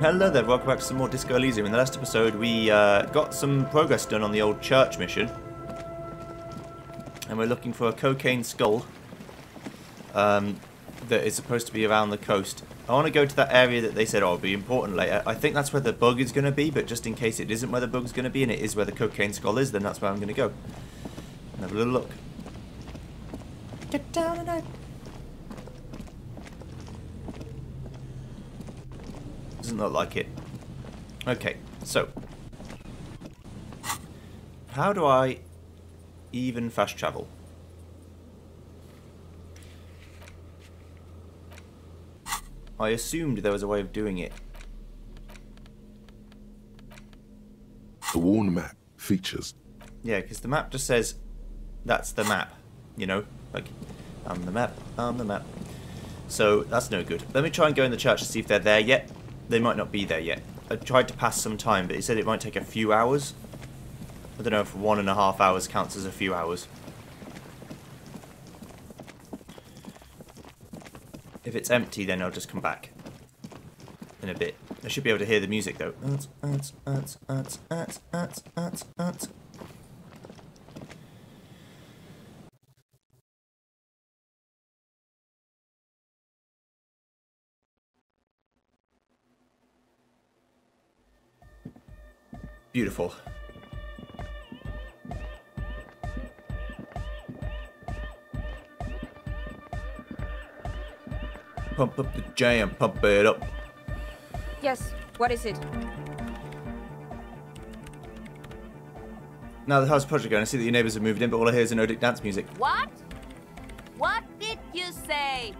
Hello there, welcome back to some more Disco Elysium. In the last episode we got some progress done on the old church mission. And we're looking for a cocaine skull that is supposed to be around the coast. I want to go to that area that they said, oh, it'll be important later. I think that's where the bug is going to be, but just in case it isn't where the bug is going to be and it is where the cocaine skull is, then that's where I'm going to go. And have a little look. Get down tonight. Doesn't look like it. Okay, so how do I even fast travel? I assumed there was a way of doing it. The worn map features. Yeah, because the map just says that's the map. You know, like I'm the map, I'm the map. So that's no good. Let me try and go in the church to see if they're there yet. They might not be there yet. I tried to pass some time, but it said it might take a few hours. I don't know if 1.5 hours counts as a few hours. If it's empty, then I'll just come back in a bit. I should be able to hear the music though. Beautiful. Pump up the jam, pump it up. Yes, what is it? Now the house project going. I see that your neighbours have moved in, but all I hear is Nordic dance music. What? What did you say?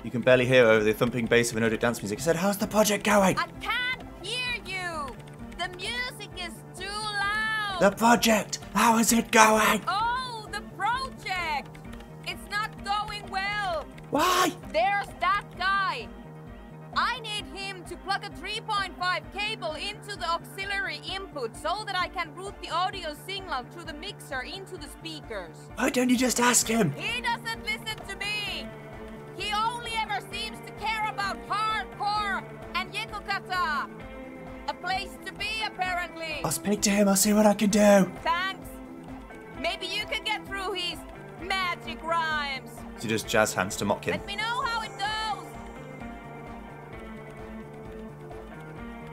You can barely hear over the thumping bass of Nordic dance music. I said, how's the project going? I can't hear you! The music is too loud! The project! How is it going? Oh, the project! It's not going well! Why? There's that guy! I need him to plug a 3.5 cable into the auxiliary input so that I can route the audio signal through the mixer into the speakers. Why don't you just ask him? He doesn't listen to me! He only ever seems to care about hardcore and yekokata. A place to be, apparently. I'll speak to him, I'll see what I can do. Thanks. Maybe you can get through his magic rhymes. She does jazz hands to mock him. Let me know how it goes.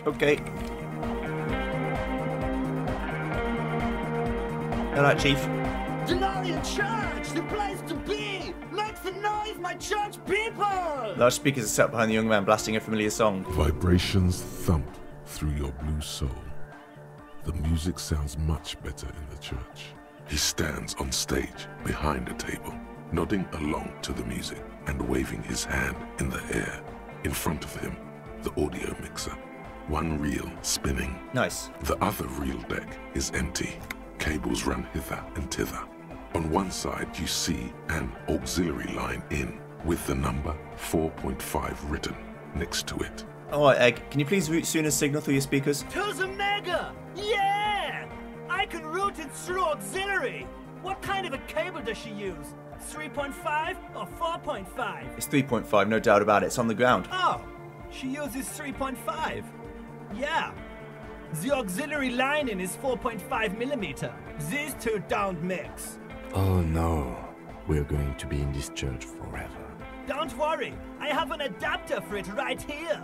Okay. Alright, Chief. Denarian Church, the place to be! Make some noise, my church people! Large speakers are set behind the young man, blasting a familiar song. Vibrations thump through your blue soul. The music sounds much better in the church. He stands on stage behind a table, nodding along to the music and waving his hand in the air. In front of him, the audio mixer. One reel spinning. Nice. The other reel deck is empty. Cables run hither and thither. On one side you see an auxiliary line in with the number 4.5 written next to it. Alright, Egg, can you please route Suna's signal through your speakers? To the mega! Yeah! I can route it through auxiliary! What kind of a cable does she use? 3.5 or 4.5? It's 3.5, no doubt about it. It's on the ground. Oh, she uses 3.5. Yeah. The auxiliary line-in is 4.5 millimeter. These two don't mix. Oh no, we're going to be in this church forever. Don't worry, I have an adapter for it right here.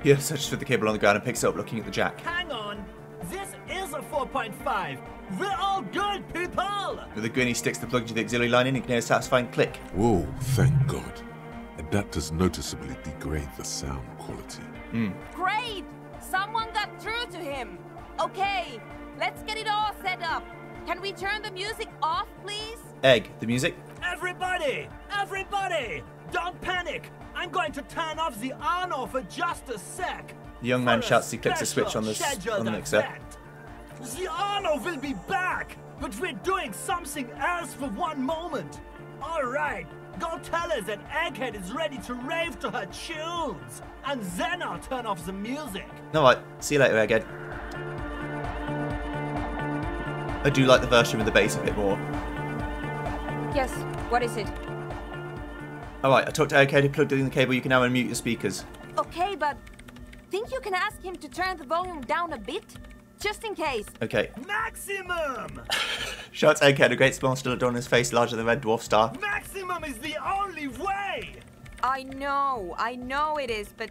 He searches for the cable on the ground and picks it up, looking at the jack. Hang on, this is a 4.5. We're all good, people! With a grin, he sticks the plug to the auxiliary line in and can hear a satisfying click. Whoa, thank God. Adapters noticeably degrade the sound quality. Great! Someone got through to him. Okay, let's get it all set up. Can we turn the music off, please? Egg, the music? Everybody! Everybody! Don't panic! I'm going to turn off the on-off for just a sec. The young man For a shouts as he clicks the switch on scheduled the mixer. event. The on-off will be back, but we're doing something else for one moment. All right, go tell her that Egghead is ready to rave to her tunes, and then I'll turn off the music. Alright, see you later, Egghead. I do like the version with the bass a bit more. Yes, what is it? Alright, I talked to Egghead, he plugged in the cable, you can now unmute your speakers. Okay, but think you can ask him to turn the volume down a bit? Just in case. Okay. Maximum! Shouts Egghead, a great smile still adorning his face larger than Red Dwarf star. Maximum is the only way! I know it is, but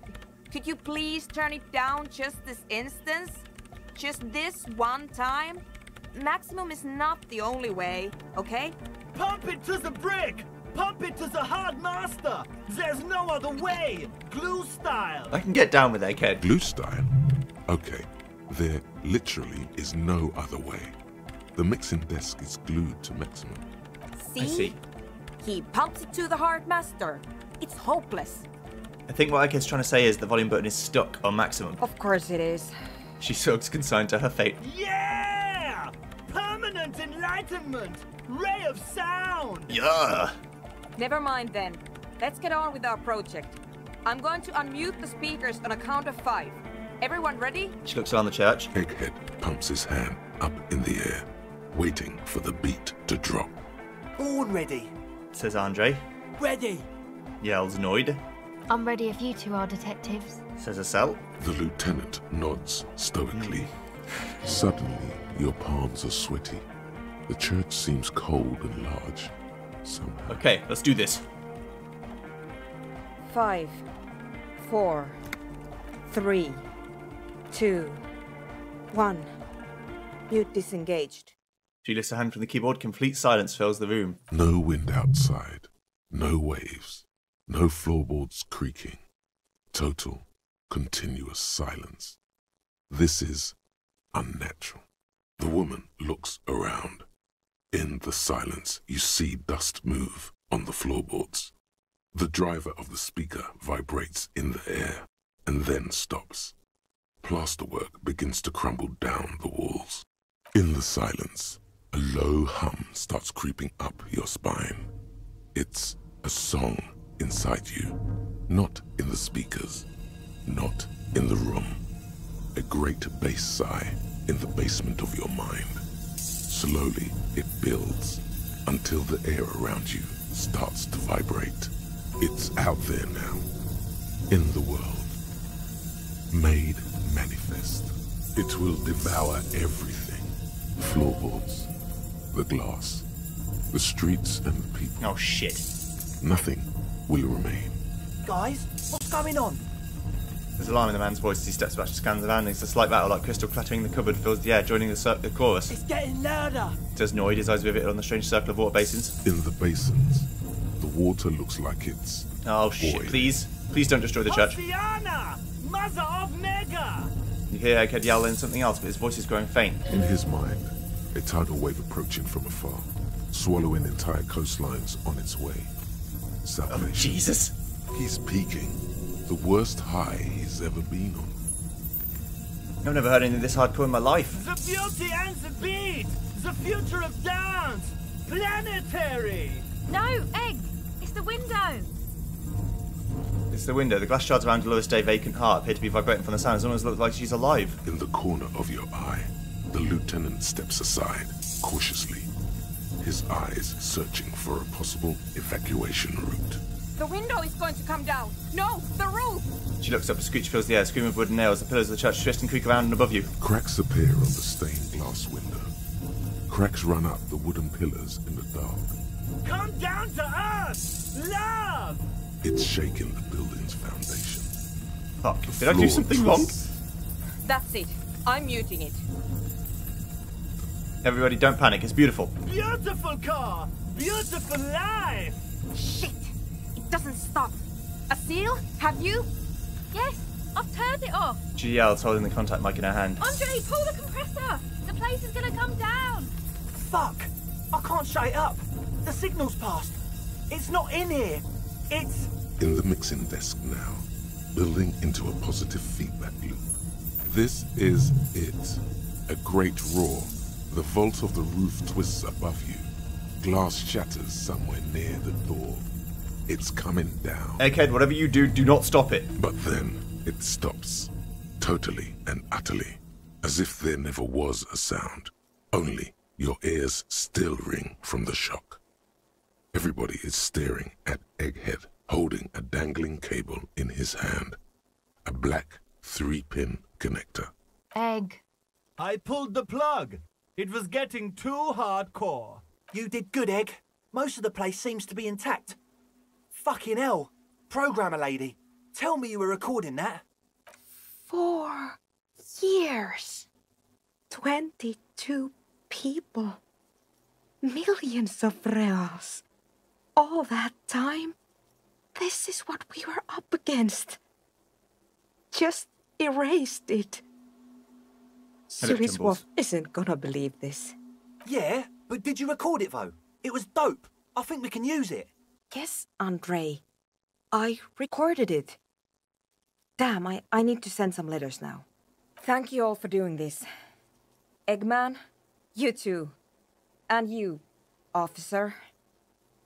could you please turn it down just this instance? Just this one time? Maximum is not the only way, okay? Pump it to the brick! Pump it to the hard master! There's no other way! Glue style! I can get down with Egghead. Glue style? Okay, there literally is no other way. The mixing desk is glued to maximum. See? I see. He pumps it to the hard master. It's hopeless. I think what Egghead's trying to say is the volume button is stuck on maximum. Of course it is. She sucks, consigned to her fate. Yeah! Permanent enlightenment! Ray of sound! Yeah! Never mind then. Let's get on with our project. I'm going to unmute the speakers on a count of 5. Everyone ready? She looks around the church. Egghead pumps his hand up in the air, waiting for the beat to drop. All ready. Says Andre. Ready. Yells Noid. I'm ready if you two are detectives. Says Acel. The lieutenant nods stoically. Suddenly, your palms are sweaty. The church seems cold and large. Somehow. Okay, let's do this. 5, 4, 3, 2, 1. Mute disengaged. She lifts her hand from the keyboard. Complete silence fills the room. No wind outside, no waves, no floorboards creaking. Total, continuous silence. This is unnatural. The woman looks around. In the silence, you see dust move on the floorboards. The driver of the speaker vibrates in the air and then stops. Plasterwork begins to crumble down the walls. In the silence, a low hum starts creeping up your spine. It's a song inside you, not in the speakers, not in the room. A great bass sigh in the basement of your mind. Slowly, it builds until the air around you starts to vibrate. It's out there now, in the world, made manifest. It will devour everything. Floorboards, the glass, the streets and the people. Oh shit. Nothing will remain. Guys, what's going on? There's alarm in the man's voice as he steps back to scan the surroundings. A slight rattle like crystal clattering in the cupboard fills the air, joining the chorus. It's getting louder. Says Noid, his eyes riveted on the strange circle of water basins. In the basins, the water looks like it's Oh shit, boiling. please. Please don't destroy the church. Oceana! Mother of Mega! You hear Egghead yelling something else, but his voice is growing faint. In his mind, a tidal wave approaching from afar, swallowing entire coastlines on its way. Salvation. Oh, Jesus. He's peaking. The worst high he's ever been on. I've never heard anything this hardcore in my life. The beauty and the beat! The future of dance! Planetary! No, Egg! It's the window! It's the window. The glass shards around Dolores' day vacant heart appear to be vibrating from the sound. It almost looks like she's alive. In the corner of your eye, the lieutenant steps aside, cautiously, his eyes searching for a possible evacuation route. The window is going to come down. No, the roof! She looks up, a screech fills the air, screaming of wooden nails. The pillars of the church twist and creak around and above you. Cracks appear on the stained glass window. Cracks run up the wooden pillars in the dark. Come down to us! Love! It's shaking the building's foundation. Fuck. The Did I do floor something wrong? twists. That's it. I'm muting it. Everybody, don't panic. It's beautiful. Beautiful car! Beautiful life! Shit! It doesn't stop. A seal? Have you? Yes, I've turned it off. She yells, holding the contact mic in her hand. Andre, pull the compressor. The place is gonna come down. Fuck! I can't shut it up. The signal's passed. It's not in here. It's... In the mixing desk now, building into a positive feedback loop. This is it. A great roar. The vault of the roof twists above you. Glass shatters somewhere near the door. It's coming down. Egghead, whatever you do, do not stop it. But then it stops. Totally and utterly. As if there never was a sound. Only your ears still ring from the shock. Everybody is staring at Egghead, holding a dangling cable in his hand. A black, 3-pin connector. Egg. I pulled the plug. It was getting too hardcore. You did good, Egg. Most of the place seems to be intact. Fucking hell. Programmer lady, tell me you were recording that. 4 years. 22 people. Millions of reals. All that time? This is what we were up against. Just erased it. Suriswolf isn't gonna believe this. Yeah, but did you record it though? It was dope. I think we can use it. Yes, Andre. I recorded it. Damn, I need to send some letters now. Thank you all for doing this. Eggman, you too. And you, officer.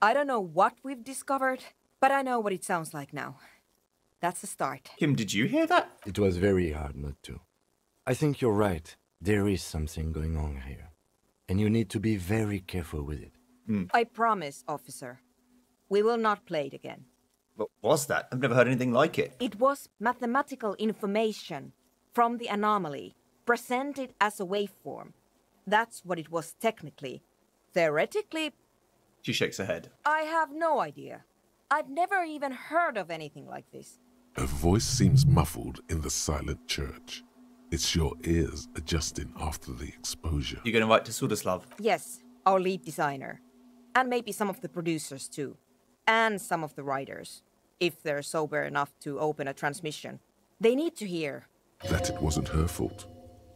I don't know what we've discovered, but I know what it sounds like now. That's a start. Kim, did you hear that? It was very hard not to. I think you're right. There is something going on here. And you need to be very careful with it. I promise, officer. We will not play it again. What was that? I've never heard anything like it. It was mathematical information from the anomaly, presented as a waveform. That's what it was technically. Theoretically, She shakes her head. I have no idea. I've never even heard of anything like this. A voice seems muffled in the silent church. It's your ears adjusting after the exposure. You're going to write to Sudaslav? Yes, our lead designer. And maybe some of the producers too. And some of the writers. If they're sober enough to open a transmission. They need to hear. That it wasn't her fault.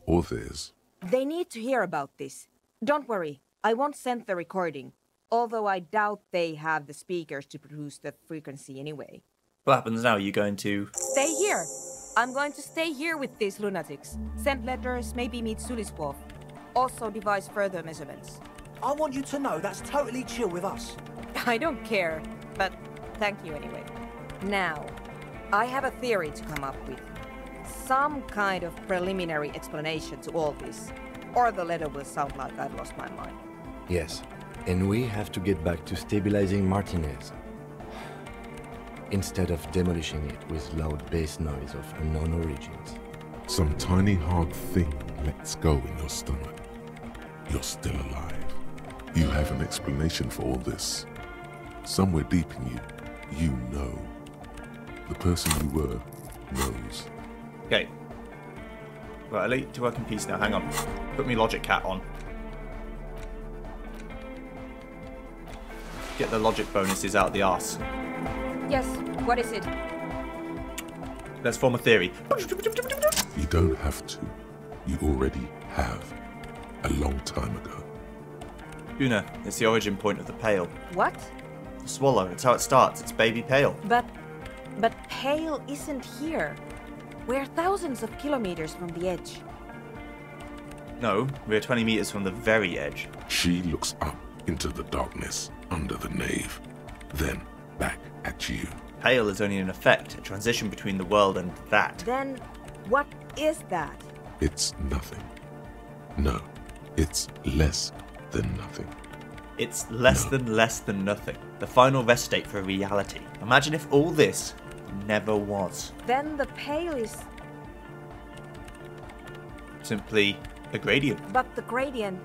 Or theirs. They need to hear about this. Don't worry, I won't send the recording. Although I doubt they have the speakers to produce the frequency anyway. What happens now? Are you going to... Stay here. I'm going to stay here with these lunatics. Send letters, maybe meet Sulispov. Also devise further measurements. I want you to know that's totally chill with us. I don't care, but thank you anyway. Now, I have a theory to come up with. Some kind of preliminary explanation to all this. Or the letter will sound like I've lost my mind. Yes, and we have to get back to stabilizing Martinez. Instead of demolishing it with loud bass noise of unknown origins. Some tiny hard thing lets go in your stomach. You're still alive. You have an explanation for all this. Somewhere deep in you, you know. The person you were knows. Okay. Right, Elite, to work in peace now. Hang on. Put me Logic Cat on. Get the logic bonuses out the arse. Yes, what is it? Let's form a theory. You don't have to. You already have. A long time ago. Una, it's the origin point of the Pale. What? The swallow, it's how it starts. It's baby Pale. But Pale isn't here. We're thousands of kilometers from the edge. No, we're 20 meters from the very edge. She looks up into the darkness under the nave. Then back at you. Pale is only an effect, a transition between the world and that. Then what is that? It's nothing. No, it's less than nothing. It's less than nothing. The final rest state for reality. Imagine if all this never was. Then the Pale is... Simply a gradient. But the gradient,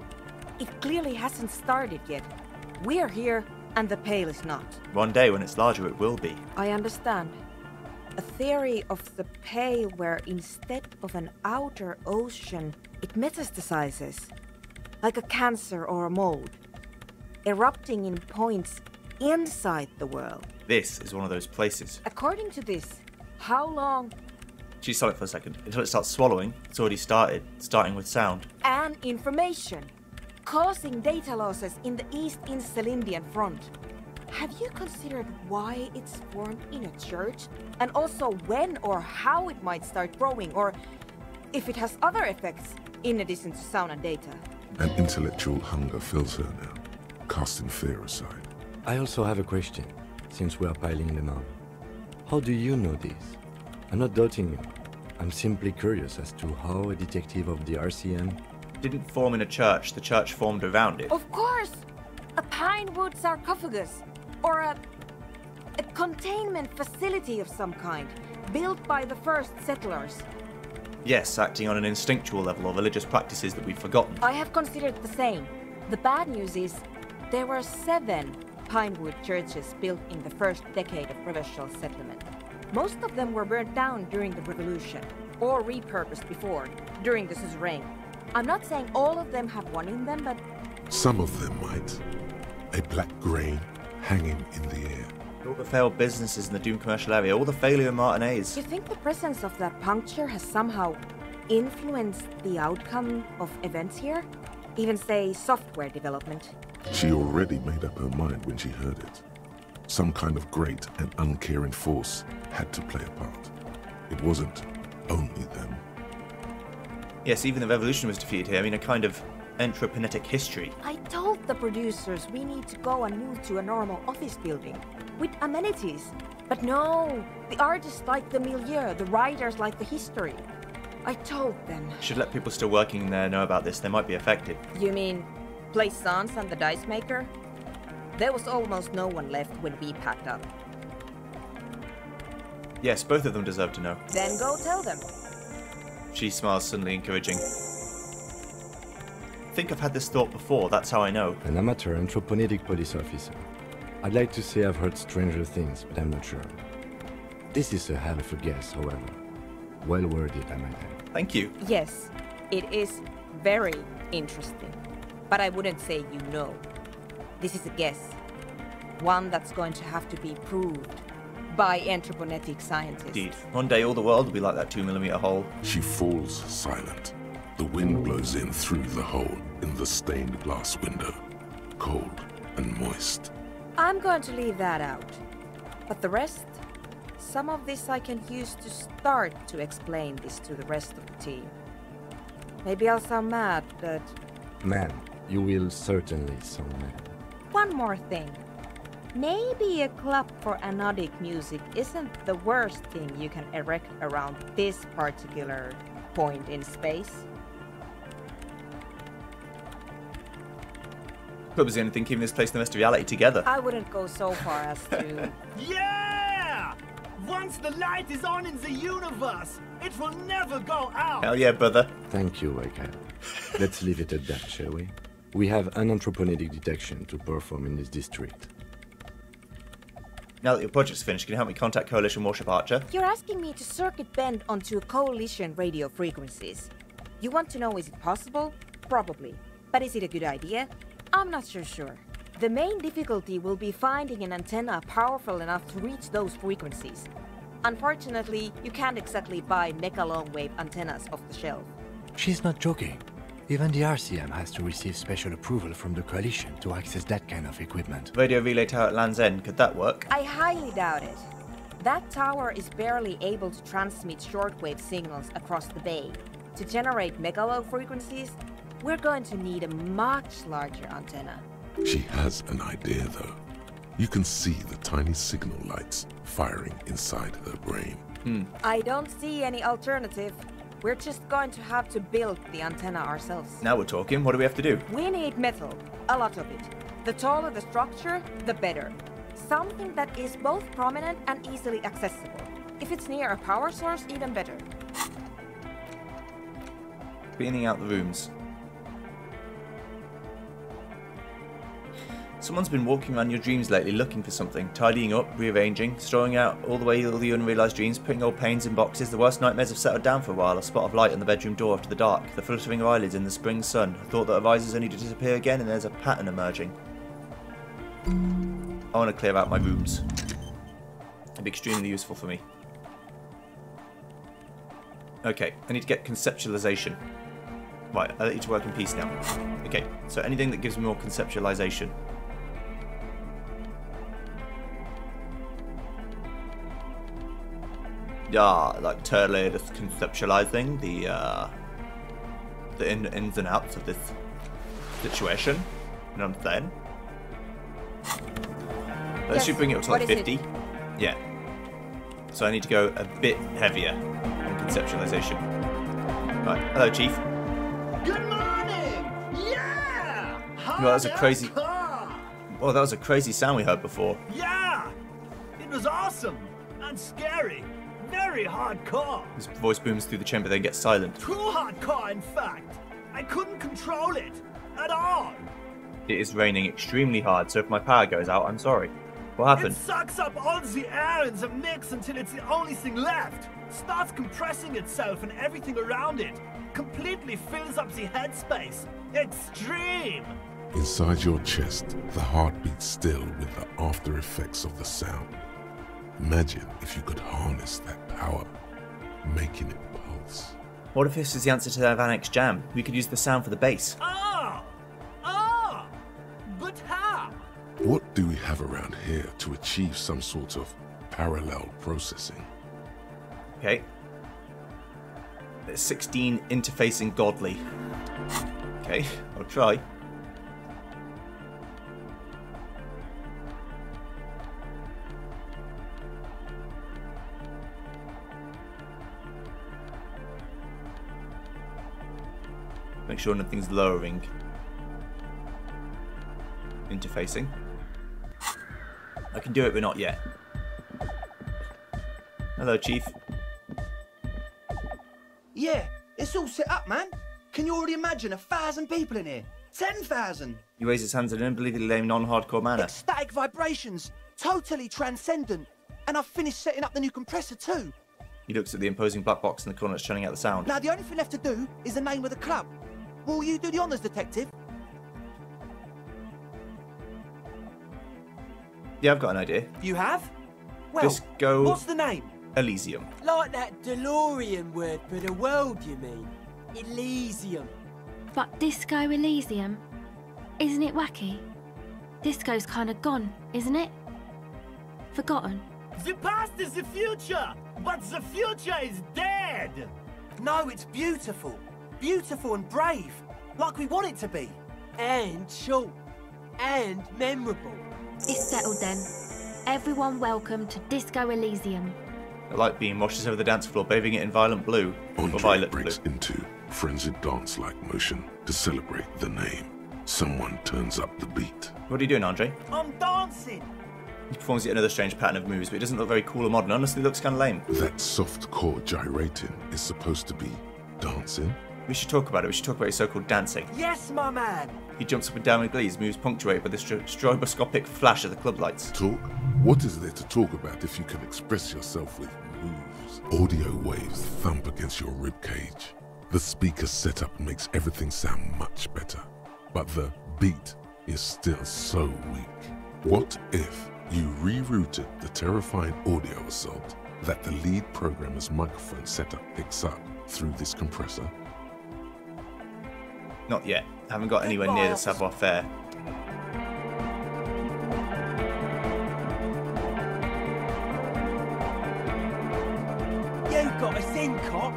it clearly hasn't started yet. We're here, and the Pale is not. One day when it's larger, it will be. I understand. A theory of the Pale where instead of an outer ocean, it metastasizes. Like a cancer or a mold. Erupting in points inside the world. This is one of those places. According to this, how long... She's silent for a second. Until it starts swallowing, it's already started. Starting with sound. And information. Causing data losses in the East Insulindian front. Have you considered why it's formed in a church? And also when or how it might start growing, or if it has other effects, in addition to sound and data? An intellectual hunger fills her now, casting fear aside. I also have a question, since we are piling them on. How do you know this? I'm not doubting you. I'm simply curious as to how a detective of the RCM... Didn't form in a church. The church formed around it. Of course! A pine wood sarcophagus. Or a containment facility of some kind, built by the first settlers. Yes, acting on an instinctual level or religious practices that we've forgotten. I have considered the same. The bad news is there were 7 pinewood churches built in the first decade of provincial settlement. Most of them were burnt down during the revolution, or repurposed before, during the suzerain. I'm not saying all of them have one in them, but... Some of them might. A black grain hanging in the air. All the failed businesses in the Doom commercial area, all the failure Martinez. Do you think the presence of that puncture has somehow influenced the outcome of events here? Even, say, software development? She already made up her mind when she heard it. Some kind of great and uncaring force had to play a part. It wasn't only them. Yes, even the revolution was defeated here. I mean, a kind of anthroponetic history. I told the producers we need to go and move to a normal office building with amenities. But no, the artists like the milieu, the writers like the history. I told them. Should let people still working there know about this. They might be affected. You mean Plaisance and the Dice Maker? There was almost no one left when we packed up. Yes, both of them deserve to know. Then go tell them. She smiles, suddenly encouraging. I think I've had this thought before, that's how I know. An amateur anthroponetic police officer. I'd like to say I've heard stranger things, but I'm not sure. This is a hell of a guess, however. Well worded, I might add. Thank you. Yes, it is very interesting. But I wouldn't say you know. This is a guess. One that's going to have to be proved by anthroponetic scientists. Indeed. One day all the world will be like that 2mm hole. She falls silent. The wind blows in through the hole in the stained glass window. Cold and moist. I'm going to leave that out. But the rest? Some of this I can use to start to explain this to the rest of the team. Maybe I'll sound mad, but... Man, you will certainly sound mad. One more thing. Maybe a club for anodic music isn't the worst thing you can erect around this particular point in space. Club is the only thing keeping this place and the rest of reality together. I wouldn't go so far as to... Yeah! Once the light is on in the universe, it will never go out! Hell yeah, brother. Thank you, Wakel. Let's leave it at that, shall we? We have an anthroponetic detection to perform in this district. Now that your project's finished, can you help me contact Coalition Warship Archer? You're asking me to circuit bend onto coalition radio frequencies. You want to know, is it possible? Probably. But is it a good idea? I'm not so sure. The main difficulty will be finding an antenna powerful enough to reach those frequencies. Unfortunately, you can't exactly buy mega long-wave antennas off the shelf. She's not joking. Even the RCM has to receive special approval from the Coalition to access that kind of equipment. Radio relay tower at Land's End, could that work? I highly doubt it. That tower is barely able to transmit shortwave signals across the bay. To generate megalow frequencies, we're going to need a much larger antenna. She has an idea, though. You can see the tiny signal lights firing inside her brain. I don't see any alternative. We're just going to have to build the antenna ourselves. Now we're talking, what do we have to do? We need metal, a lot of it. The taller the structure, the better. Something that is both prominent and easily accessible. If it's near a power source, even better. Cleaning out the rooms. Someone's been walking around your dreams lately looking for something, tidying up, rearranging, storing out all the unrealised dreams, putting old pains in boxes. The worst nightmares have settled down for a while, a spot of light on the bedroom door after the dark, the fluttering of eyelids in the spring sun, a thought that arises only to disappear again, and there's a pattern emerging. I want to clear out my rooms. It'd be extremely useful for me. Okay, I need to get conceptualization. Right, I'll let you to work in peace now. Okay, so anything that gives me more conceptualization. Yeah, like totally just conceptualizing the ins and outs of this situation. You know what I'm saying? Let's Yes, bring it up to what like is 50. Yeah. So I need to go a bit heavier on conceptualization. Right, hello, Chief. Good morning! Yeah! Well, that was a crazy... car! Well, that was a crazy sound we heard before. Yeah! It was awesome! And scary! Very hardcore. His voice booms through the chamber, then gets silent. Too hardcore, in fact. I couldn't control it at all. It is raining extremely hard, so if my power goes out, I'm sorry. What happened? It sucks up all the air in the mix until it's the only thing left. Starts compressing itself and everything around it. Completely fills up the headspace. Extreme. Inside your chest, the heart beats still with the after effects of the sound. Imagine if you could harness that power, making it pulse. What if this is the answer to the Vanex jam? We could use the sound for the bass. But how? What do we have around here to achieve some sort of parallel processing? Okay. 16 interfacing godly. Okay, I'll try. Make sure nothing's lowering. Interfacing. I can do it, but not yet. Hello, Chief. Yeah, it's all set up, man. Can you already imagine 1,000 people in here? 10,000. He raised his hands in an unbelievably lame, non-hardcore manner. Ecstatic vibrations. Totally transcendent. And I've finished setting up the new compressor too. He looks at the imposing black box in the corner that's churning out the sound. Now the only thing left to do is the name of the club. Will you do the honours, detective? Yeah, I've got an idea. You have? Well, Just go... what's the name? Elysium. Like that DeLorean word for the world, you mean? Elysium. But Disco Elysium? Isn't it wacky? Disco's kind of gone, isn't it? Forgotten. The past is the future, but the future is dead. No, it's beautiful. Beautiful and brave. Like we want it to be. And short. And memorable. It's settled then. Everyone welcome to Disco Elysium. A light beam washes over the dance floor, bathing it in violent blue. Or Andre violet breaks blue. into frenzied dance-like motion to celebrate the name. Someone turns up the beat. What are you doing, Andre? I'm dancing. He performs yet another strange pattern of moves, but it doesn't look very cool or modern. Honestly, it looks kind of lame. That soft core gyrating is supposed to be dancing? We should talk about it. We should talk about his so-called dancing. Yes, my man. He jumps up and down with glee, his moves punctuated by the stroboscopic flash of the club lights. Talk? What is there to talk about if you can express yourself with moves? Audio waves thump against your ribcage. The speaker setup makes everything sound much better. But the beat is still so weak. What if you rerouted the terrifying audio assault that the lead programmer's microphone setup picks up through this compressor? Not yet. Haven't got anywhere near the savoir-faire. You got us in, cop.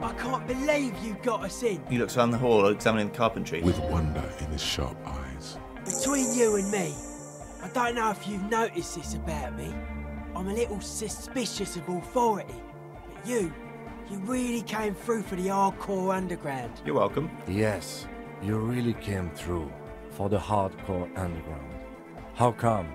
I can't believe you got us in. He looks around the hall, examining the carpentry. With wonder in his sharp eyes. Between you and me, I don't know if you've noticed this about me. I'm a little suspicious of authority. But you really came through for the hardcore underground. You're welcome. Yes, you really came through for the hardcore underground. How come?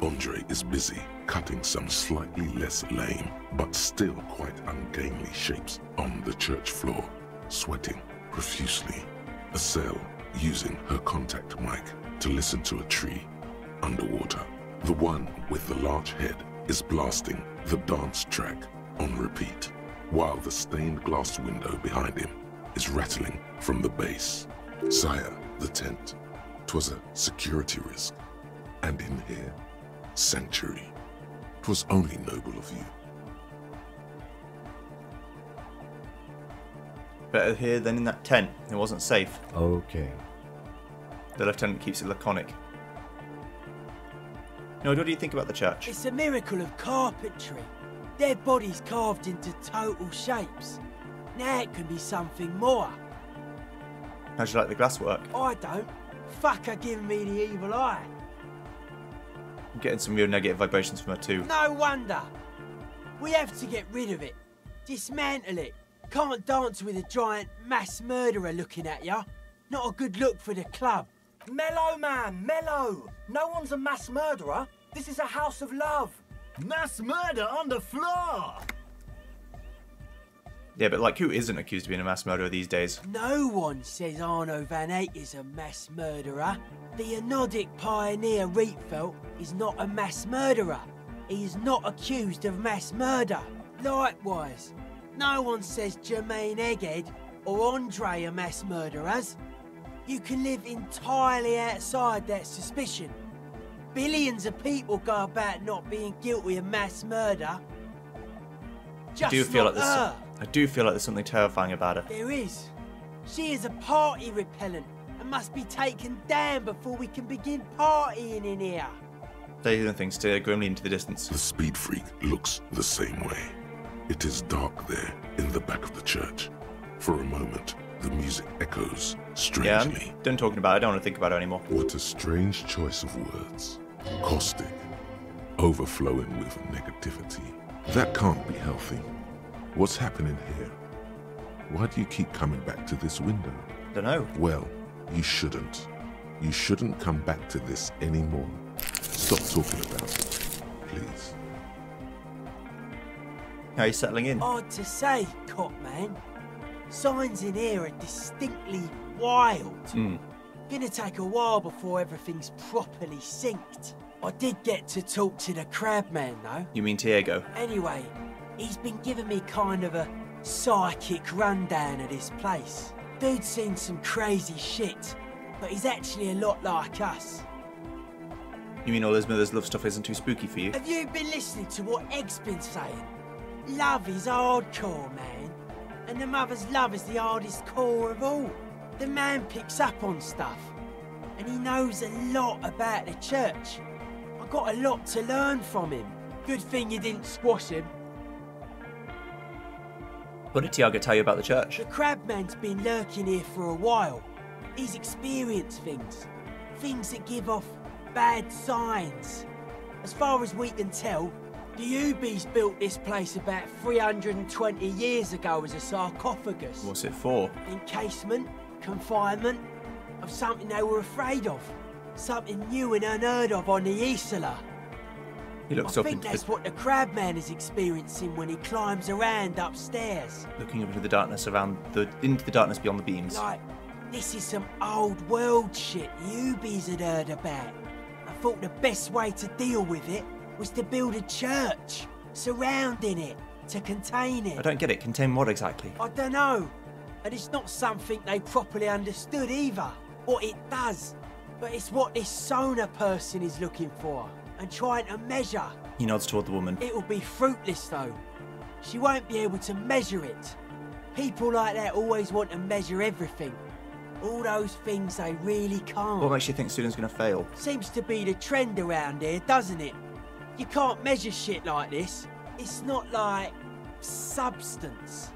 Andre is busy cutting some slightly less lame, but still quite ungainly shapes on the church floor, sweating profusely. Estelle using her contact mic to listen to a tree underwater. The one with the large head is blasting the dance track on repeat, while the stained glass window behind him is rattling from the bass. Sire, the tent. 'Twas a security risk. And in here, sanctuary. 'Twas only noble of you. Better here than in that tent. It wasn't safe. Okay. The lieutenant keeps it laconic. No, what do you think about the church? It's a miracle of carpentry. Their bodies carved into total shapes. Now it can be something more. How'd you like the glasswork? I don't. Fucker giving me the evil eye. I'm getting some real negative vibrations from her too. No wonder. We have to get rid of it. Dismantle it. Can't dance with a giant mass murderer looking at ya. Not a good look for the club. Mellow, man, mellow. No one's a mass murderer. This is a house of love. Mass murder on the floor. Yeah, but like, who isn't accused of being a mass murderer these days? No one says Arno van Eyck is a mass murderer. The Anodic pioneer Rietveld is not a mass murderer. He is not accused of mass murder. Likewise, no one says Jermaine Egghead or Andre are mass murderers. You can live entirely outside that suspicion. Billions of people go about not being guilty of mass murder. Just I do feel like there's something terrifying about her. There is. She is a party repellent and must be taken down before we can begin partying in here. These things stare grimly into the distance. The speed freak looks the same way. It is dark there in the back of the church. For a moment, the music echoes strangely. Yeah, I'm done talking about it. I don't want to think about it anymore. What a strange choice of words. Caustic. Overflowing with negativity. That can't be healthy. What's happening here? Why do you keep coming back to this window? Don't know. Well, you shouldn't. You shouldn't come back to this anymore. Stop talking about it, please. How are you settling in? Hard to say, Cop Man. Signs in here are distinctly wild. Gonna take a while before everything's properly synced. I did get to talk to the Crabman, though. You mean Diego? Anyway, he's been giving me kind of a psychic rundown of this place. Dude's seen some crazy shit, but he's actually a lot like us. You mean all his mother's love stuff isn't too spooky for you? Have you been listening to what Egg's been saying? Love is hardcore, man. And the mother's love is the hardest core of all. The man picks up on stuff, and he knows a lot about the church. I got a lot to learn from him. Good thing you didn't squash him. What did Tiago tell you about the church? The Crabman's been lurking here for a while. He's experienced things. Things that give off bad signs. As far as we can tell, the Ubies built this place about 320 years ago as a sarcophagus. What's it for? Encasement, confinement, of something they were afraid of. Something new and unheard of on the Isla. He looks I up think into that's what the Crabman is experiencing when he climbs around upstairs. looking up into the darkness into the darkness beyond the beams. Like, this is some old world shit Ubies had heard about. I thought the best way to deal with it was to build a church surrounding it to contain it. I don't get it. Contain what exactly? I don't know. And it's not something they properly understood either, what it does. But it's what this Sona person is looking for and trying to measure. He nods toward the woman. It will be fruitless though. She won't be able to measure it. People like that always want to measure everything. All those things they really can't. What makes you think Sudan's going to fail? Seems to be the trend around here, doesn't it? You can't measure shit like this. It's not like substance.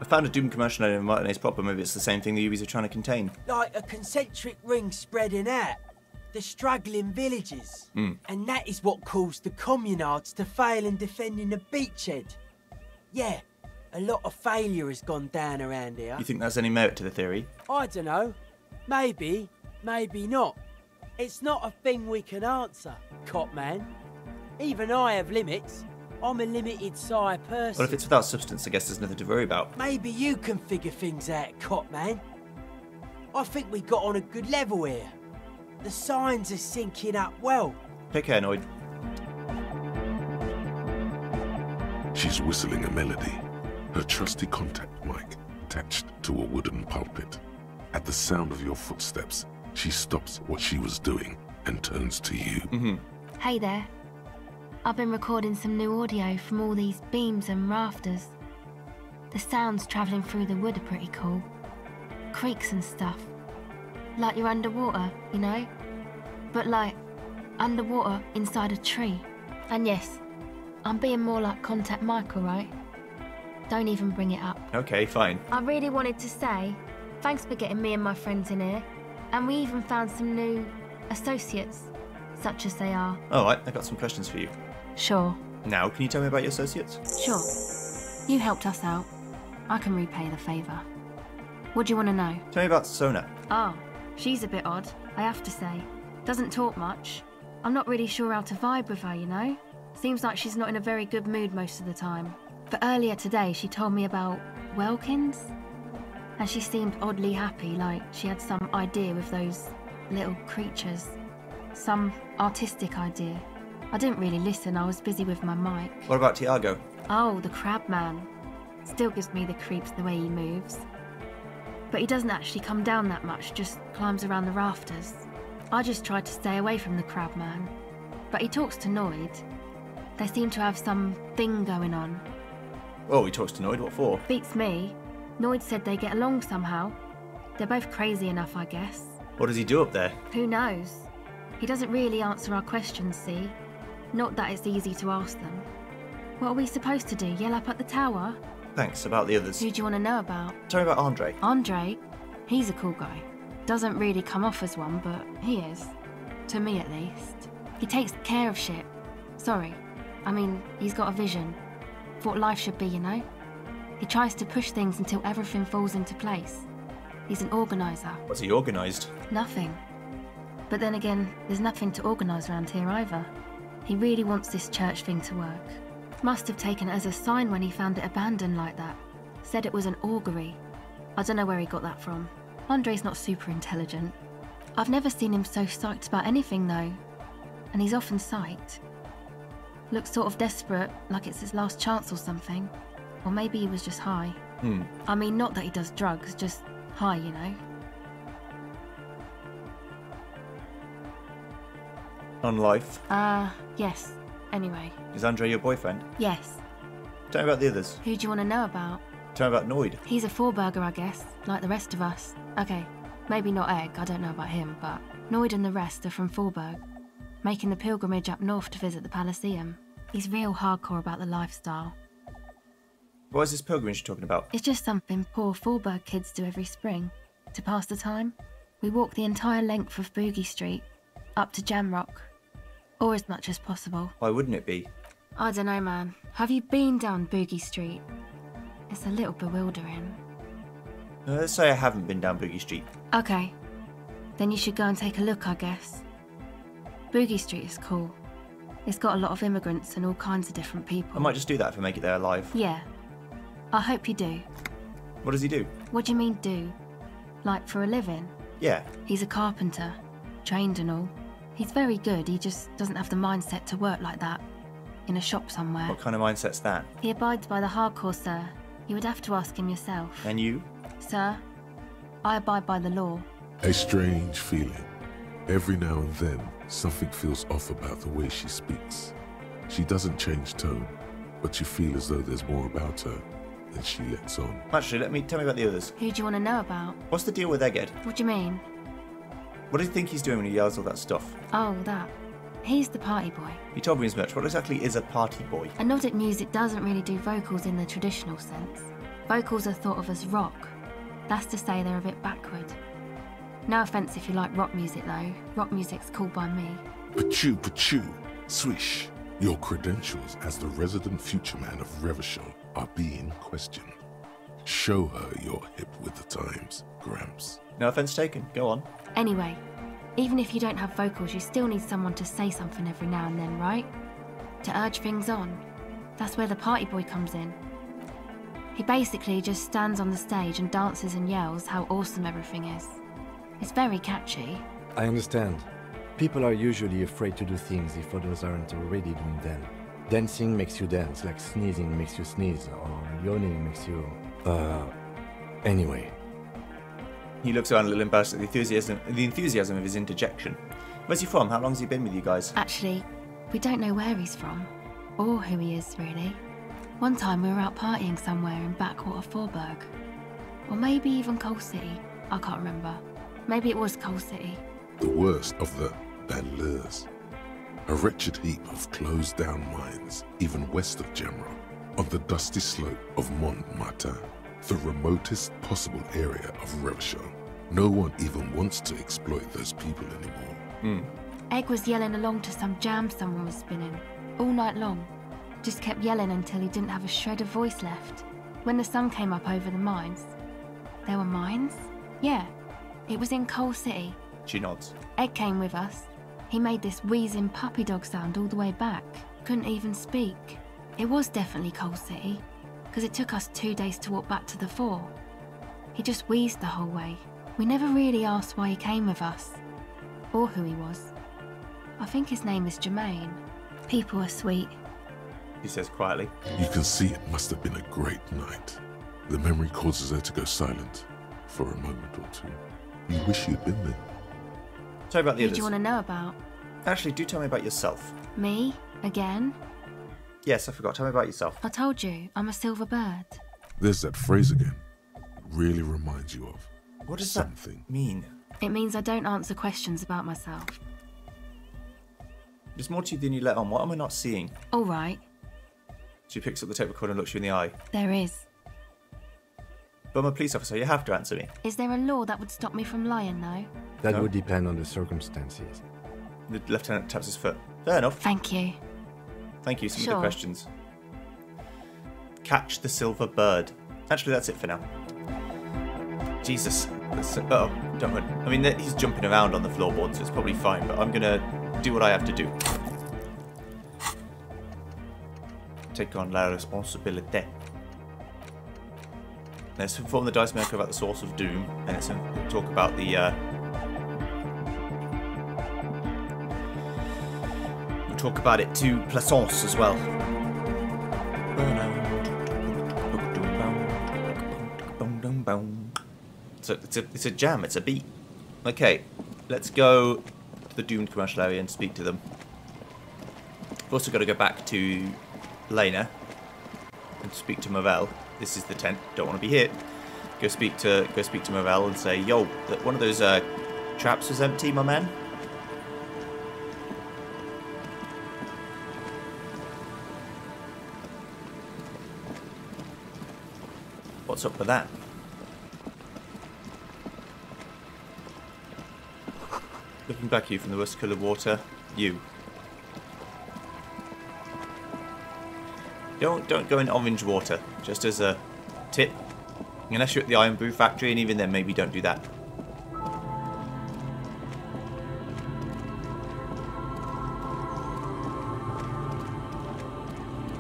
I found a Doom commercial in Martinez proper. Maybe it's the same thing the Ubies are trying to contain. Like a concentric ring spreading out. The struggling villages. And that is what caused the communards to fail in defending the beachhead. Yeah, a lot of failure has gone down around here. You think there's any merit to the theory? I don't know. Maybe, maybe not. It's not a thing we can answer, Cop Man. Even I have limits. I'm a limited psi person. Well, if it's without substance, I guess there's nothing to worry about. Maybe you can figure things out, Cop Man. I think we got on a good level here. The signs are syncing up well. Take care, Noid. She's whistling a melody, her trusty contact mic attached to a wooden pulpit. At the sound of your footsteps, she stops what she was doing and turns to you. Hey there. I've been recording some new audio from all these beams and rafters. The sounds travelling through the wood are pretty cool. Creaks and stuff. Like you're underwater, you know? But like, underwater inside a tree. And yes, I'm being more like Contact Mike, alright? Don't even bring it up. Okay, fine. I really wanted to say, thanks for getting me and my friends in here. And we even found some new associates, such as they are. Alright, I got some questions for you. Sure. Now, can you tell me about your associates? Sure. You helped us out. I can repay the favour. What do you want to know? Tell me about Sona. Oh, she's a bit odd, I have to say. Doesn't talk much. I'm not really sure how to vibe with her, you know? Seems like she's not in a very good mood most of the time. But earlier today she told me about Welkins, and she seemed oddly happy, like she had some idea with those little creatures. Some artistic idea. I didn't really listen, I was busy with my mic. What about Tiago? Oh, the crab man. Still gives me the creeps the way he moves. But he doesn't actually come down that much, just climbs around the rafters. I just tried to stay away from the crab man. But he talks to Noid. They seem to have some thing going on. Oh, he talks to Noid, what for? Beats me. Noid said they get along somehow. They're both crazy enough, I guess. What does he do up there? Who knows? He doesn't really answer our questions, see? Not that it's easy to ask them. What are we supposed to do, yell up at the tower? Thanks, about the others. Who do you want to know about? Tell me about Andre. Andre? He's a cool guy. Doesn't really come off as one, but he is. To me, at least. He takes care of shit. Sorry. I mean, he's got a vision. For what life should be, you know? He tries to push things until everything falls into place. He's an organiser. What's he organised? Nothing. But then again, there's nothing to organise around here either. He really wants this church thing to work. Must have taken it as a sign when he found it abandoned like that. Said it was an augury. I don't know where he got that from. Andre's not super intelligent. I've never seen him so psyched about anything though. And he's often psyched. Looks sort of desperate, like it's his last chance or something. Or maybe he was just high. I mean, not that he does drugs, just high, you know. On life? Yes. Anyway. Is Andre your boyfriend? Yes. Tell me about the others. Who do you want to know about? Tell me about Noid. He's a four-burger, I guess, like the rest of us. Okay, maybe not Egg, I don't know about him, but Noid and the rest are from Forberg, making the pilgrimage up north to visit the Elysium. He's real hardcore about the lifestyle. What is this pilgrimage you're talking about? It's just something poor Forberg kids do every spring. To pass the time, we walk the entire length of Boogie Street, up to Jamrock. Or as much as possible. Why wouldn't it be? I don't know, man. Have you been down Boogie Street? It's a little bewildering. Let's say I haven't been down Boogie Street. Okay. Then you should go and take a look, I guess. Boogie Street is cool. It's got a lot of immigrants and all kinds of different people. I might just do that if I make it there alive. Yeah. I hope you do. What does he do? What do you mean, do? Like, for a living? Yeah. He's a carpenter. Trained and all. He's very good, he just doesn't have the mindset to work like that. In a shop somewhere. What kind of mindset's that? He abides by the hardcore, sir. You would have to ask him yourself. And you? Sir, I abide by the law. A strange feeling. Every now and then, something feels off about the way she speaks. She doesn't change tone, but you feel as though there's more about her than she lets on. Actually, tell me about the others. Who do you want to know about? What's the deal with Egghead? What do you mean? What do you think he's doing when he yells all that stuff? Oh, that. He's the party boy. You told me as much. What exactly is a party boy? A Nordic music doesn't really do vocals in the traditional sense. Vocals are thought of as rock. That's to say they're a bit backward. No offence if you like rock music though. Rock music's cool by me. Pachoo, swish. Your credentials as the resident future man of Revachol are being questioned. Show her you're hip with the times, Gramps. No offence taken. Go on. Anyway, even if you don't have vocals, you still need someone to say something every now and then, right? To urge things on. That's where the party boy comes in. He basically just stands on the stage and dances and yells how awesome everything is. It's very catchy. I understand. People are usually afraid to do things if others aren't already doing them. Dancing makes you dance, like sneezing makes you sneeze, or yawning makes you... Anyway. He looks around a little embarrassed at the enthusiasm of his interjection. Where's he from? How long's he been with you guys? Actually, we don't know where he's from. Or who he is, really. One time we were out partying somewhere in backwater Forberg. Or maybe even Coal City. I can't remember. Maybe it was Coal City. The worst of the Banlieues. A wretched heap of closed-down mines, even west of Jamrock, on the dusty slope of Montmartin, the remotest possible area of Revachol. No one even wants to exploit those people anymore. Egg was yelling along to some jam someone was spinning, all night long. Just kept yelling until he didn't have a shred of voice left. When the sun came up over the mines. There were mines? Yeah, it was in Coal City. She nods. Egg came with us. He made this wheezing puppy dog sound all the way back. Couldn't even speak. It was definitely Coal City. because it took us 2 days to walk back to the fort. He just wheezed the whole way. We never really asked why he came with us, or who he was. I think his name is Jermaine. People are sweet. He says quietly. You can see it must have been a great night. The memory causes her to go silent for a moment or two. You wish you'd been there. Tell me about the Who others. do you want to know about? Actually, do tell me about yourself. Me? Again? Yes, I forgot. Tell me about yourself. I told you, I'm a silver bird. There's that phrase again. It really reminds you of What does something. that mean? It means I don't answer questions about myself. There's more to you than you let on. What am I not seeing? All right, She picks up the tape recorder and looks you in the eye. there is. But I'm a police officer. You have to answer me. Is there a law that would stop me from lying, though? That No. would depend on the circumstances. The lieutenant taps his foot. Fair enough. Thank you. Thank you. Some Sure. good questions. Catch the silver bird. Actually, that's it for now. Jesus. Oh, don't worry. I mean, he's jumping around on the floorboard, so it's probably fine, but I'm going to do what I have to do. Take on la responsabilité. Let's inform the Dice Maker about the source of doom, and let's talk about the we'll talk about it to Plaisance as well. So it's a jam, it's a beat. Okay, let's go to the doomed commercial area and speak to them. We've also got to go back to Lena and speak to Morel. This is the tent. Don't want to be here. Go speak to Morel and say, "Yo, that one of those traps was empty, my man." What's up with that? Looking back at you from the rust-coloured water, you. Don't go in orange water, just as a tip. Unless you're at the Iron Brew factory, and even then, maybe don't do that.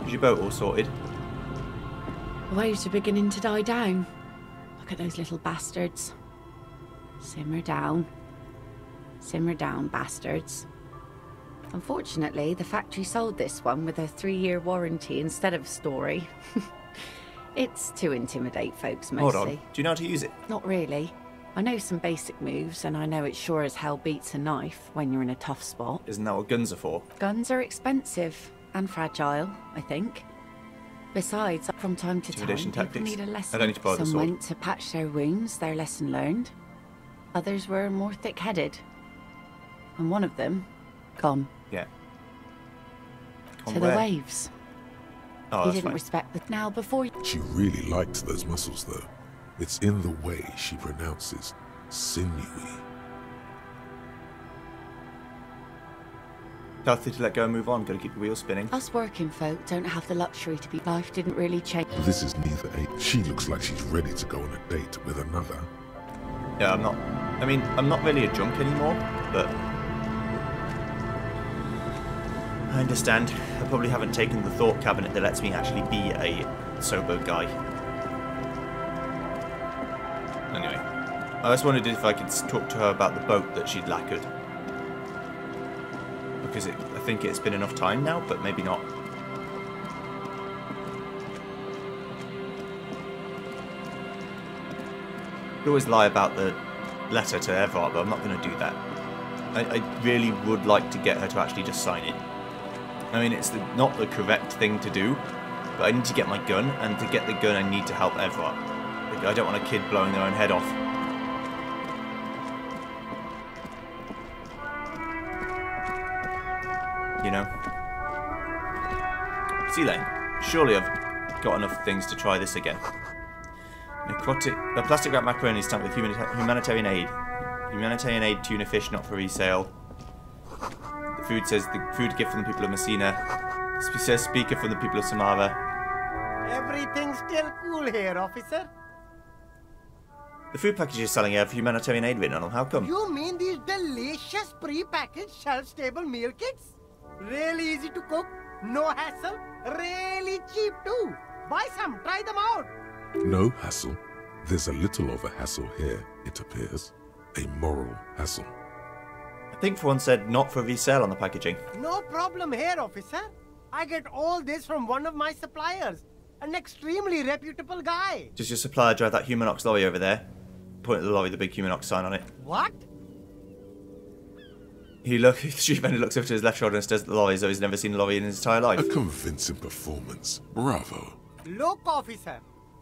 Is your boat all sorted? The waves are beginning to die down. Look at those little bastards. Simmer down, bastards. Unfortunately, the factory sold this one with a 3-year warranty instead of a story. It's to intimidate folks mostly. Hold on. Do you know how to use it? Not really. I know some basic moves, and I know it sure as hell beats a knife when you're in a tough spot. Isn't that what guns are for? Guns are expensive and fragile, I think. Besides, from time to time, Intimidation people tactics. need a lesson. I don't need to borrow the Some sword. went to patch their wounds, their lesson learned. Others were more thick-headed. And one of them, gone. Yeah. To the waves. Oh, He that's didn't fine. respect the... Now, before... She really liked those muscles, though. It's in the way she pronounces sinewy. Healthy to let go and move on. Gotta keep the wheels spinning. Us working folk don't have the luxury to be... Life didn't really change. This is neither a... She looks like she's ready to go on a date with another. Yeah, I'm not... I mean, I'm not really a drunk anymore, but... I understand. I probably haven't taken the thought cabinet that lets me actually be a sober guy. Anyway. I just wondered if I could talk to her about the boat that she'd lacquered. Because I think it's been enough time now, but maybe not. I always lie about the letter to Everard, but I'm not going to do that. I really would like to get her to actually just sign it. I mean, it's not the correct thing to do, but I need to get my gun, and to get the gun I need to help Everard. Like, I don't want a kid blowing their own head off. You know? Sea Lane, surely I've got enough things to try this again. A plastic wrap macaroni stamped with humanitarian aid. Humanitarian aid tuna fish not for resale. The food says the food gift from the people of Messina. It says speaker from the people of Samara. Everything's still cool here, officer. The food packages selling have humanitarian aid written on them. How come? You mean these delicious pre-packaged shelf-stable meal kits? Really easy to cook, no hassle, really cheap too. Buy some, try them out. No hassle. There's a little of a hassle here, it appears. A moral hassle. I think for one said not for resale on the packaging. No problem here, officer. I get all this from one of my suppliers. An extremely reputable guy. Does your supplier drive that Humanox lorry over there? Point at the lorry, the big Humanox sign on it. What? The street vendor looks over to his left shoulder and stares at the lorry as though he's never seen a lorry in his entire life. A convincing performance. Bravo. Look, officer.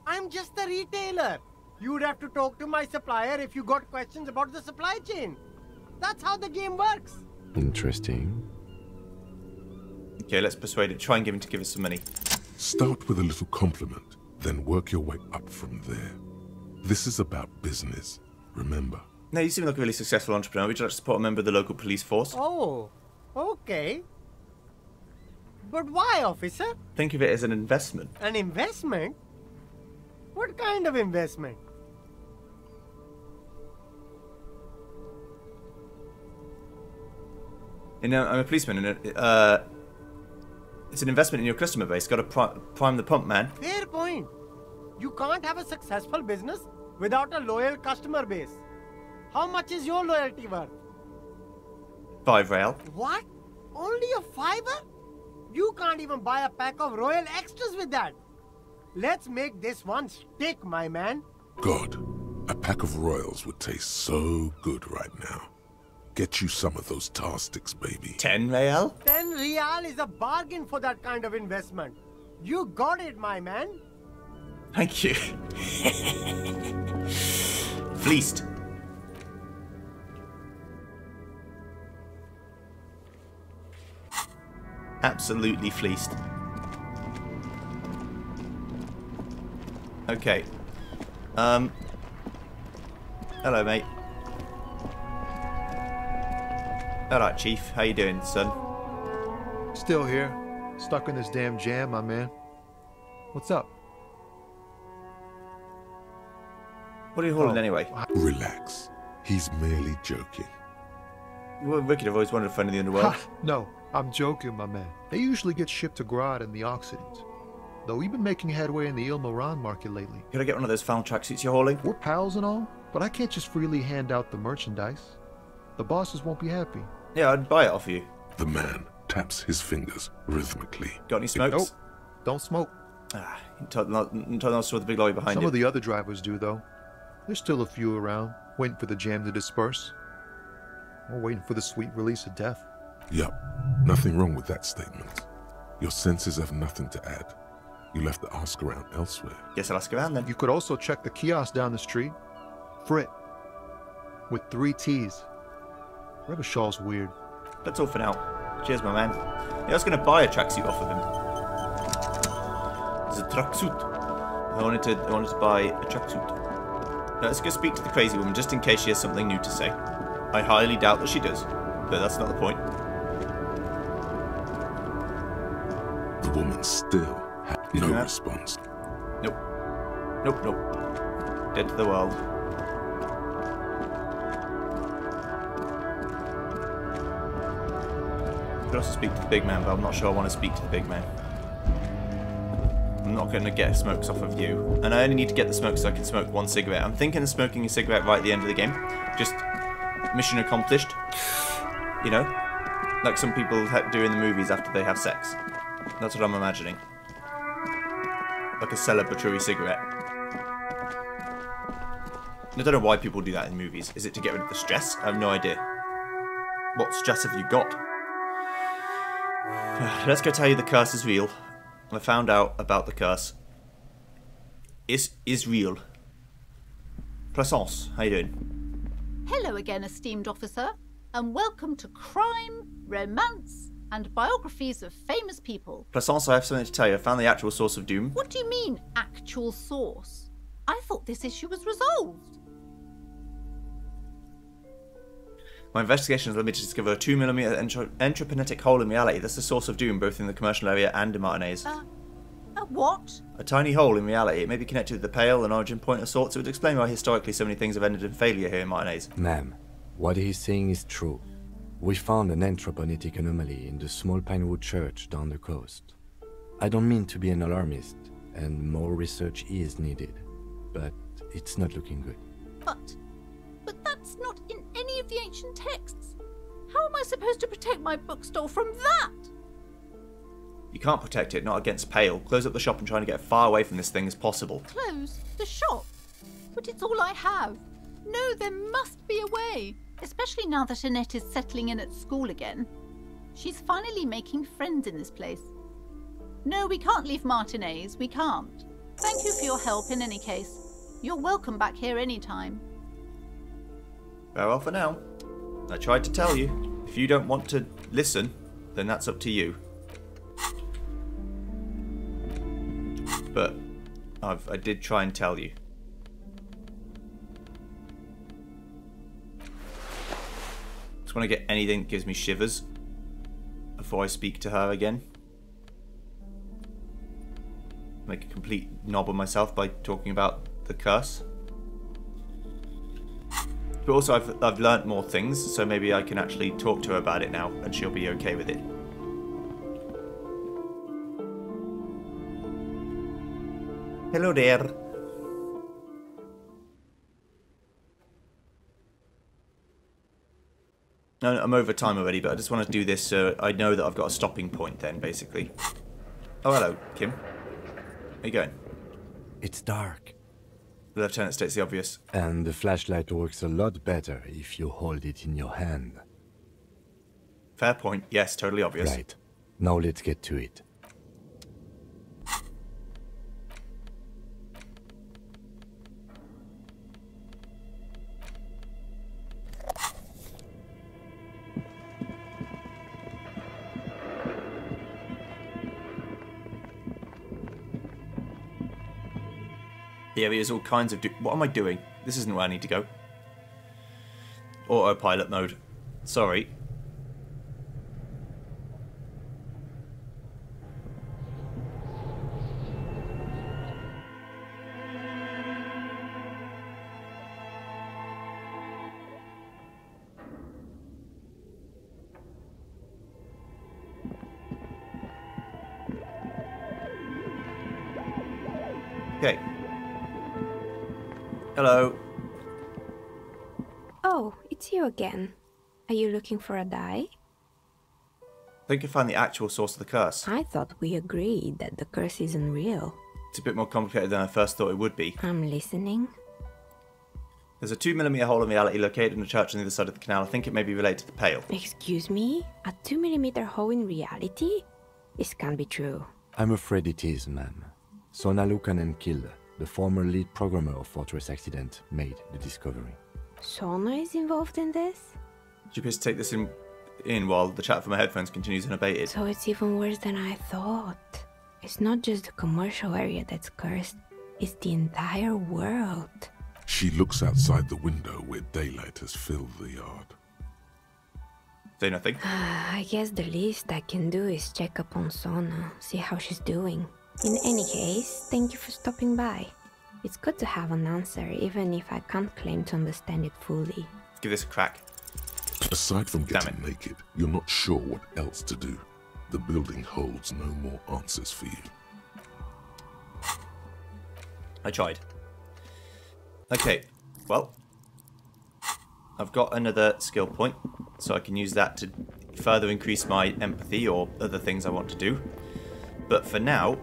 I'm just a retailer. You'd have to talk to my supplier if you got questions about the supply chain. That's how the game works. Interesting. Okay, let's persuade it. Try and give us some money. Start with a little compliment, then work your way up from there. This is about business, remember. Now, you seem like a really successful entrepreneur. Would you like to support a member of the local police force? Oh, okay. But why, officer? Think of it as an investment. An investment? What kind of investment? You know, I'm a policeman, and it's an investment in your customer base. Got to prime the pump, man. Fair point. You can't have a successful business without a loyal customer base. How much is your loyalty worth? 5 real. What? Only a $5? You can't even buy a pack of Royal Extras with that. Let's make this one stick, my man. God, a pack of Royals would taste so good right now. Get you some of those tar sticks, baby. 10 real? 10 real is a bargain for that kind of investment. You got it, my man. Thank you. Fleeced. Absolutely fleeced. Okay. Hello, mate. Alright, Chief. How you doing, son? Still here. Stuck in this damn jam, my man. What's up? What are you hauling anyway? Relax. He's merely joking. Well, Wicked, I've always wanted to find in the underworld. No, I'm joking, my man. They usually get shipped to Grad and the Occident. Though we've been making headway in the Il Moran market lately. Could I get one of those found tracksuits you're hauling? We're pals and all, but I can't just freely hand out the merchandise. The bosses won't be happy. Yeah, I'd buy it off you. The man taps his fingers rhythmically. Got any smokes? Nope. Don't smoke. Ah, you told us to the big lorry behind Some you. of the other drivers do, though. There's still a few around, waiting for the jam to disperse. Or waiting for the sweet release of death. Yup. Nothing wrong with that statement. Your senses have nothing to add. You'll have to ask around elsewhere. Guess I'll ask around then. You could also check the kiosk down the street. Frit. With 3 T's. Rebishaw's weird. That's all for now. Cheers, my man. Yeah, I was going to buy a tracksuit off of him. It's a tracksuit. I wanted to buy a tracksuit. Now, let's go speak to the crazy woman just in case she has something new to say. I highly doubt that she does, but that's not the point. The woman still had no response. Nope. Nope, nope. Dead to the world. I could also speak to the big man, but I'm not sure I want to speak to the big man. I'm not going to get smokes off of you. And I only need to get the smokes so I can smoke 1 cigarette. I'm thinking of smoking a cigarette right at the end of the game. Just mission accomplished. You know? Like some people do in the movies after they have sex. That's what I'm imagining. Like a celebratory cigarette. I don't know why people do that in movies. Is it to get rid of the stress? I have no idea. What stress have you got? Let's go tell you the curse is real. I found out about the curse. Is real. Plaisance, how you doing? Hello again, esteemed officer, and welcome to Crime, Romance, and Biographies of Famous People. Plaisance, I have something to tell you. I found the actual source of doom. What do you mean, actual source? I thought this issue was resolved. My investigation has led me to discover a 2mm entropinetic hole in reality. That's the source of doom, both in the commercial area and in Martinez. What? A tiny hole in reality. It may be connected with the Pale, an origin point of sorts. It would explain why historically so many things have ended in failure here in Martinez. Ma'am, what he's saying is true. We found an entropinetic anomaly in the small Pinewood church down the coast. I don't mean to be an alarmist, and more research is needed. But it's not looking good. But that's not in any of the ancient texts. How am I supposed to protect my bookstore from that? You can't protect it, not against Pale. Close up the shop and try to get as far away from this thing as possible. Close the shop? But it's all I have. No, there must be a way. Especially now that Annette is settling in at school again. She's finally making friends in this place. No, we can't leave Martinez. We can't. Thank you for your help in any case. You're welcome back here anytime. Farewell for now. I tried to tell you. If you don't want to listen, then that's up to you. But I did try and tell you. Just want to get anything that gives me shivers before I speak to her again. Make a complete knob of myself by talking about the curse. But also I've learnt more things, so maybe I can actually talk to her about it now and she'll be okay with it. Hello there. No, I'm over time already, but I just want to do this so I know that I've got a stopping point then, basically. Oh, hello, Kim. How you going? It's dark. The Lieutenant states the obvious. And the flashlight works a lot better if you hold it in your hand. Fair point. Yes, totally obvious. Right. Now let's get to it. The area is all kinds of... What am I doing? This isn't where I need to go. Autopilot mode. Sorry. Okay. Hello. Oh, it's you again. Are you looking for a die? I think I found the actual source of the curse. I thought we agreed that the curse isn't real. It's a bit more complicated than I first thought it would be. I'm listening. There's a 2mm hole in reality located in a church on the other side of the canal. I think it may be related to the Pale. Excuse me? A 2mm hole in reality? This can't be true. I'm afraid it is, ma'am. Sona Lukanen-Kilde, the former lead programmer of Fortress Accident, made the discovery. Sona is involved in this? Would you please take this in while the chat from my headphones continues unabated? So it's even worse than I thought. It's not just the commercial area that's cursed, it's the entire world. She looks outside the window where daylight has filled the yard. Say nothing. I guess the least I can do is check up on Sona, see how she's doing. In any case, thank you for stopping by. It's good to have an answer, even if I can't claim to understand it fully. Let's give this a crack. Aside from getting naked, you're not sure what else to do. The building holds no more answers for you. I tried. Okay, well, I've got another skill point, so I can use that to further increase my empathy or other things I want to do. But for now,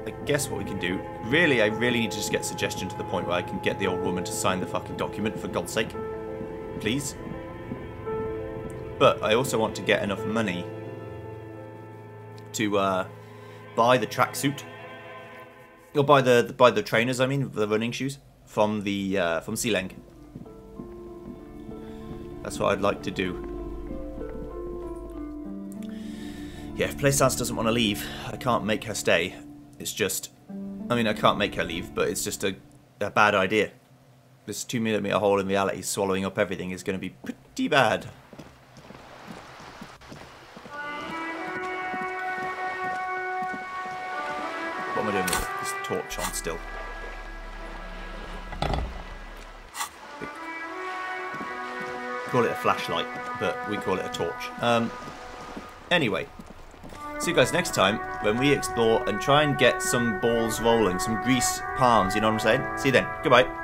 I guess what we can do... Really, I really need to just get suggestion to the point where I can get the old woman to sign the fucking document, for God's sake. Please. But I also want to get enough money to buy the tracksuit. Or buy the trainers, I mean, the running shoes from the from Sealang. That's what I'd like to do. Yeah, if Playsans doesn't want to leave, I can't make her stay. It's just... I mean, I can't make her leave, but it's just a bad idea. This 2mm hole in reality swallowing up everything is going to be pretty bad. What am I doing with this torch on still? We call it a flashlight, but we call it a torch. Anyway, See you guys next time when we explore and try and get some balls rolling, some grease palms, you know what I'm saying? See you then. Goodbye.